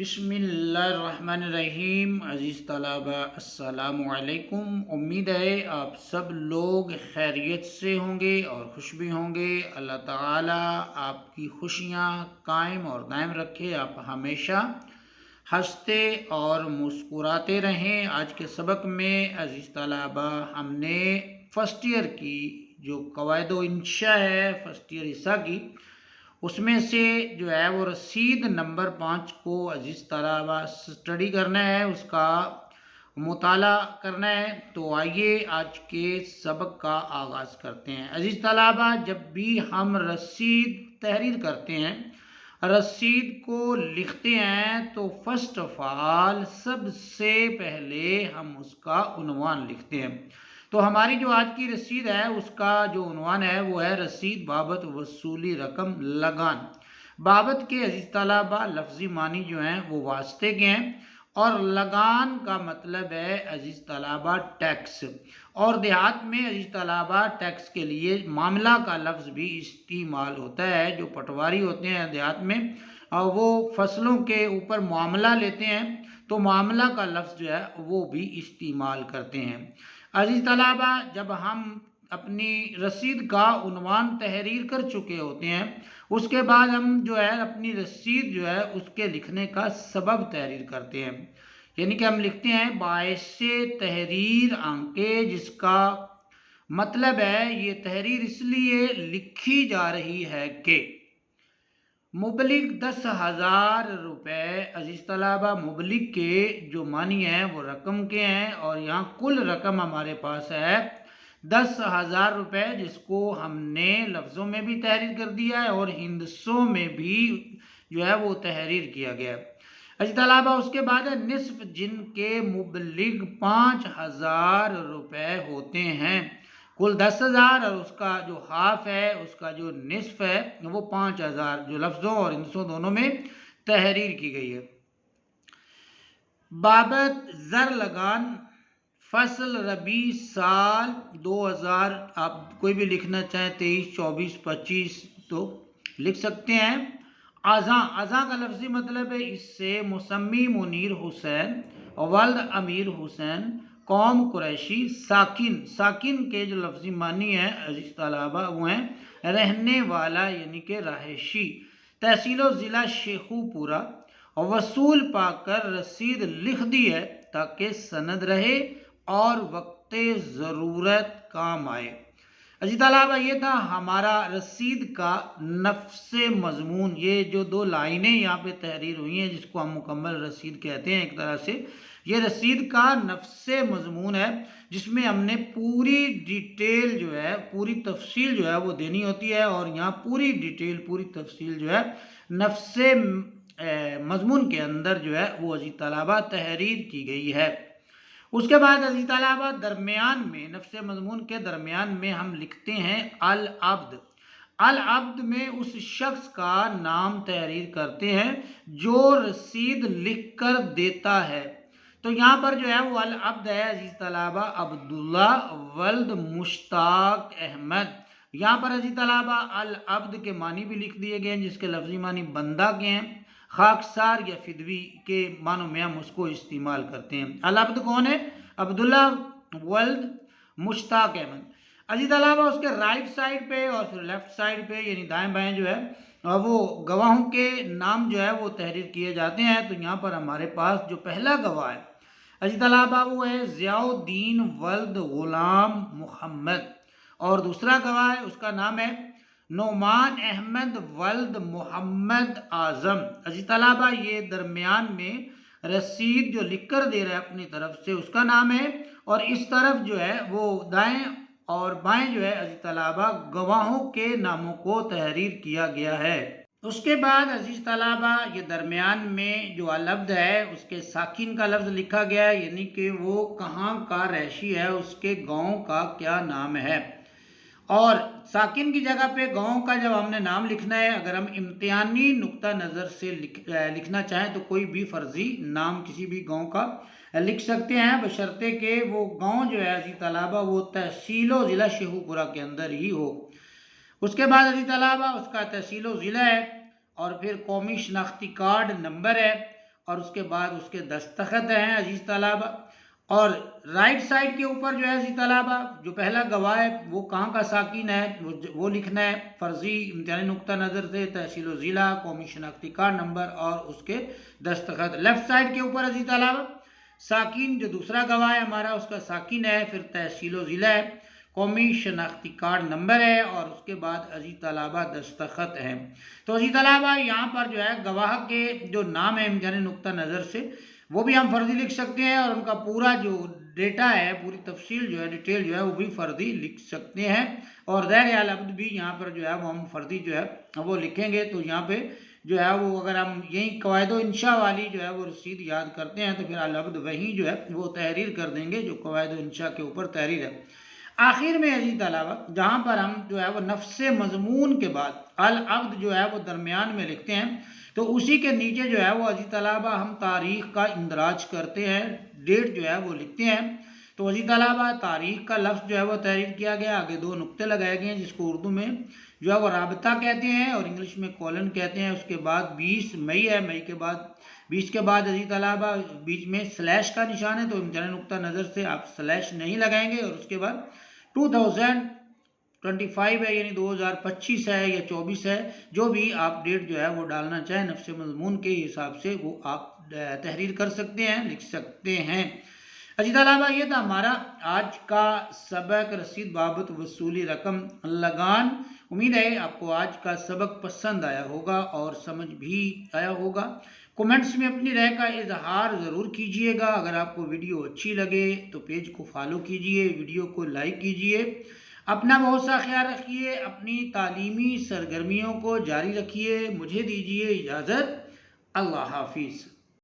بسم اللہ الرحمن الرحیم۔ عزیز طلبہ السلام علیکم۔ امید ہے آپ سب لوگ خیریت سے ہوں گے اور خوش بھی ہوں گے۔ اللہ تعالیٰ آپ کی خوشیاں قائم اور دائم رکھے، آپ ہمیشہ ہنستے اور مسکراتے رہیں۔ آج کے سبق میں عزیز طلبہ ہم نے فرسٹ ایئر کی جو قواعد و انشاء ہے، فرسٹ ایئر حصہ کی، اس میں سے جو ہے وہ رسید نمبر 5 کو عزیز طلبہ اسٹڈی کرنا ہے، اس کا مطالعہ کرنا ہے۔ تو آئیے آج کے سبق کا آغاز کرتے ہیں۔ عزیز طلبہ، جب بھی ہم رسید تحریر کرتے ہیں، رسید کو لکھتے ہیں، تو فرسٹ آف آل سب سے پہلے ہم اس کا عنوان لکھتے ہیں۔ تو ہماری جو آج کی رسید ہے، اس کا جو عنوان ہے وہ ہے رسید بابت وصولی رقم لگان۔ بابت کے عزیز طلبہ لفظی معنی جو ہیں وہ واسطے کے ہیں، اور لگان کا مطلب ہے عزیز طلبہ ٹیکس، اور دیہات میں عزیز طلبہ ٹیکس کے لیے معاملہ کا لفظ بھی استعمال ہوتا ہے۔ جو پٹواری ہوتے ہیں دیہات میں، وہ فصلوں کے اوپر معاملہ لیتے ہیں، تو معاملہ کا لفظ جو ہے وہ بھی استعمال کرتے ہیں۔ عزیز طلبہ، جب ہم اپنی رسید کا عنوان تحریر کر چکے ہوتے ہیں، اس کے بعد ہم جو ہے اپنی رسید جو ہے اس کے لکھنے کا سبب تحریر کرتے ہیں، یعنی کہ ہم لکھتے ہیں باعث تحریر آنکے، جس کا مطلب ہے یہ تحریر اس لیے لکھی جا رہی ہے کہ مبلغ 10,000 روپے۔ عزیز طلبہ، مبلغ کے جو معنی ہیں وہ رقم کے ہیں، اور یہاں کل رقم ہمارے پاس ہے 10,000 روپے، جس کو ہم نے لفظوں میں بھی تحریر کر دیا ہے اور ہندسوں میں بھی جو ہے وہ تحریر کیا گیا ہے۔ عزیز طلبہ، اس کے بعد ہے نصف، جن کے مبلغ 5,000 روپے ہوتے ہیں۔ کل 10,000 اور اس کا جو ہاف ہے، اس کا جو نصف ہے، وہ 5,000 جو لفظوں اور ہندسوں دونوں میں تحریر کی گئی ہے۔ بابت زر لگان فصل ربیع سال 2000، آپ کوئی بھی لکھنا چاہیں 23، 24، 25 تو لکھ سکتے ہیں۔ آذاں، آذاں کا لفظی مطلب ہے اس سے مسمی منیر حسین، ولد امیر حسین، قوم قریشی، ساکن۔ ساکن کے جو لفظی معنی ہیں عزیز طلبہ وہ ہیں رہنے والا، یعنی کہ رہائشی۔ تحصیل و ضلع شیخو پورہ۔ وصول پا کر رسید لکھ دی ہے تاکہ سند رہے اور وقت ضرورت کام آئے۔ عزیز طلبہ، یہ تھا ہمارا رسید کا نفس مضمون۔ یہ جو 2 لائنیں یہاں پہ تحریر ہوئی ہیں، جس کو ہم مکمل رسید کہتے ہیں ایک طرح سے، یہ رسید کا نفس مضمون ہے، جس میں ہم نے پوری ڈیٹیل جو ہے، پوری تفصیل جو ہے وہ دینی ہوتی ہے، اور یہاں پوری ڈیٹیل، پوری تفصیل جو ہے نفس مضمون کے اندر جو ہے وہ عزیز طلبہ تحریر کی گئی ہے۔ اس کے بعد عزیز طلبہ درمیان میں، نفس مضمون کے درمیان میں ہم لکھتے ہیں العبد۔ العبد میں اس شخص کا نام تحریر کرتے ہیں جو رسید لکھ کر دیتا ہے۔ تو یہاں پر جو ہے وہ العبد ہے عزیز طلبہ عبداللہ ولد مشتاق احمد۔ یہاں پر عزیز طلبہ العبد کے معنی بھی لکھ دیے گئے ہیں، جس کے لفظی معنی بندہ کے ہیں۔ خاکسار یا فدوی کے معنوں میں ہم اس کو استعمال کرتے ہیں۔ العبد کون ہے؟ عبداللہ ولد مشتاق احمد۔ عزیز طلبہ، اس کے رائٹ سائڈ پہ اور پھر لیفٹ سائڈ پہ، یعنی دائیں بائیں جو ہے وہ گواہوں کے نام جو ہے وہ تحریر کیے جاتے ہیں۔ تو یہاں پر ہمارے پاس جو پہلا گواہ ہے عزیز طلبہ وہ ہے ضیاء الدین ولد غلام محمد، اور دوسرا گواہ ہے، اس کا نام ہے نعمان احمد ولد محمد اعظم۔ عزیز طلبہ، یہ درمیان میں رسید جو لکھ کر دے رہا ہے اپنی طرف سے، اس کا نام ہے، اور اس طرف جو ہے وہ دائیں اور بائیں جو ہے عزیز طلبہ گواہوں کے ناموں کو تحریر کیا گیا ہے۔ اس کے بعد عزیز طلبہ یہ درمیان میں جو العبد ہے اس کے ساکن کا لفظ لکھا گیا ہے، یعنی کہ وہ کہاں کا رہائشی ہے، اس کے گاؤں کا کیا نام ہے۔ اور ساکن کی جگہ پہ گاؤں کا جب ہم نے نام لکھنا ہے، اگر ہم امتحانی نقطہ نظر سے لکھنا چاہیں تو کوئی بھی فرضی نام کسی بھی گاؤں کا لکھ سکتے ہیں، بشرطے کہ وہ گاؤں جو ہے عزیز طلبہ وہ تحصیل و ضلع شیخو پورہ کے اندر ہی ہو۔ اس کے بعد عزیز طلبہ اس کا تحصیل و ضلع ہے، اور پھر قومی شناختی کارڈ نمبر ہے، اور اس کے بعد اس کے دستخط ہیں عزیز طلبہ، اور رائٹ سائڈ کے اوپر جو ہے عزیز طلبہ جو پہلا گواہ ہے وہ کہاں کا ساکن ہے وہ لکھنا ہے، فرضی امتحانی نقطہ نظر سے تحصیل و ضلع، قومی شناختی کارڈ نمبر اور اس کے دستخط۔ لیفٹ سائڈ کے اوپر عزیز طلبہ ساکن جو دوسرا گواہ ہے ہمارا اس کا ساکن ہے، پھر تحصیل و ضلع ہے، قومی شناختی کارڈ نمبر ہے اور اس کے بعد عزیز طلبہ دستخط ہیں۔ تو عزیز طلبہ یہاں پر جو ہے گواہ کے جو نام ہے امتحانی نقطہ نظر سے وہ بھی ہم فرضی لکھ سکتے ہیں، اور ان کا پورا جو ڈیٹا ہے، پوری تفصیل جو ہے، ڈیٹیل جو ہے وہ بھی فرضی لکھ سکتے ہیں، اور ذیل العبد بھی یہاں پر جو ہے وہ ہم فرضی جو ہے وہ لکھیں گے۔ تو یہاں پہ جو ہے وہ اگر ہم یہی قواعد و انشاء والی جو ہے وہ رسید یاد کرتے ہیں تو پھر العبد وہیں جو ہے وہ تحریر کر دیں گے جو قواعد و انشاء کے اوپر تحریر ہے۔ آخر میں عزیز طلبہ جہاں پر ہم جو ہے وہ نفس مضمون کے بعد العبد جو ہے وہ درمیان میں لکھتے ہیں، تو اسی کے نیچے جو ہے وہ عزیز طلبہ ہم تاریخ کا اندراج کرتے ہیں، ڈیٹ جو ہے وہ لکھتے ہیں۔ تو عزیز طلبہ تاریخ کا لفظ جو ہے وہ تحریر کیا گیا، آگے 2 نقطے لگائے گئے ہیں جس کو اردو میں جو ہے وہ رابطہ کہتے ہیں اور انگلش میں کولن کہتے ہیں۔ اس کے بعد 20 مئی ہے، مئی کے بعد 20 کے بعد عزیز طلبہ بیچ میں سلیش کا نشان ہے، تو امتحانی نقطہ نظر سے آپ سلیش نہیں لگائیں گے، اور اس کے بعد 2025 ہے یعنی 2025 ہے یا 24 ہے، جو بھی آپ ڈیٹ جو ہے وہ ڈالنا چاہیں نفس مضمون کے حساب سے وہ آپ تحریر کر سکتے ہیں، لکھ سکتے ہیں۔ عزیز طلبہ یہ تھا ہمارا آج کا سبق رسید بابت وصولی رقم لگان۔ امید ہے آپ کو آج کا سبق پسند آیا ہوگا اور سمجھ بھی آیا ہوگا۔ کومنٹس میں اپنی رائے کا اظہار ضرور کیجئے گا۔ اگر آپ کو ویڈیو اچھی لگے تو پیج کو فالو کیجئے، ویڈیو کو لائک کیجئے۔ اپنا بہت سا خیال رکھیے، اپنی تعلیمی سرگرمیوں کو جاری رکھیے۔ مجھے دیجئے اجازت، اللہ حافظ۔